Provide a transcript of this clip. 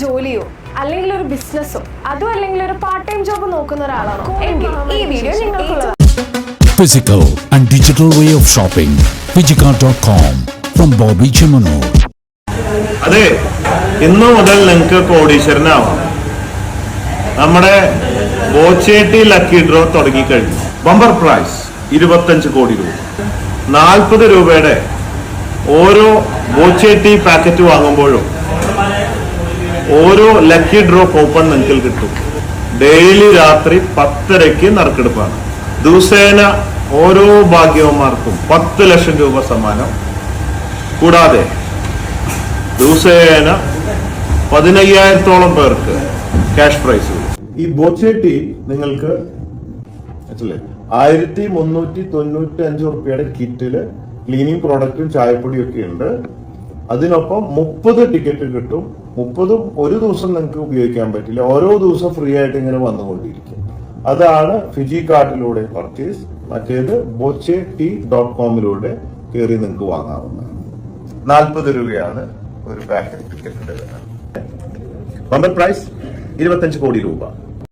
ജോലിയോ അല്ലെങ്കിൽ ഒരു ബിസിനസ്സോ അതോ അല്ലെങ്കിൽ ഒരു പാർട്ട് ടൈം ജോബ് നോക്കുന്ന ഒരാളാണോ എങ്കിൽ ഈ video നിങ്ങൾക്കുള്ളതാണ്. Physical and digital way of shopping. Fijika.com from Bobby Chimanur. അതെ, ഇന്നു മുതൽ നിങ്ങൾക്ക് കോടീശ്വരനാവാം. നമ്മുടെ ബോച്ചേട്ടി ലക്കി ഡ്രോ തുടങ്ങിക്കഴിഞ്ഞു. ബമ്പർ പ്രൈസ് 25 കോടി രൂപ. 40 രൂപയുടെ ഓരോ ബോച്ചേട്ടി പാക്കറ്റ് വാങ്ങുമ്പോഴും ഓരോ ലക്കി ഡ്രോ കൂപ്പൺ നിങ്ങൾക്ക് കിട്ടും. ഡെയിലി രാത്രി 10:30 നറുക്കെടുപ്പാണ്. ദിവസേന ഓരോ ഭാഗ്യവന്മാർക്കും 10 ലക്ഷം രൂപ സമ്മാനം. കൂടാതെ ദിവസേന 15,000-ഓളം പേർക്ക് ക്യാഷ് പ്രൈസ്. ഈ ബോച്ചേട്ടി നിങ്ങൾക്ക് 1395 റുപ്യയുടെ കിറ്റില് ക്ലീനിങ് പ്രോഡക്റ്റും ചായപ്പൊടിയും ഒക്കെ ഉണ്ട്. അതിനൊപ്പം 30 ടിക്കറ്റ് കിട്ടും. 30 ഒരു ദിവസം നിങ്ങൾക്ക് ഉപയോഗിക്കാൻ പറ്റില്ല. ഓരോ ദിവസം ഫ്രീ ആയിട്ട് ഇങ്ങനെ വന്നുകൊണ്ടിരിക്കും. അതാണ് ഫിജി കാർഡിലൂടെ പർച്ചേസ്. മറ്റേത് bochetti.com കയറി നിങ്ങൾക്ക് വാങ്ങാവുന്നതാണ്. 40 രൂപയാണ് ഒരു പാക്കറ്റ് ടിക്കറ്റിന്റെ വില. ബമ്പർ പ്രൈസ് 25 കോടി രൂപ.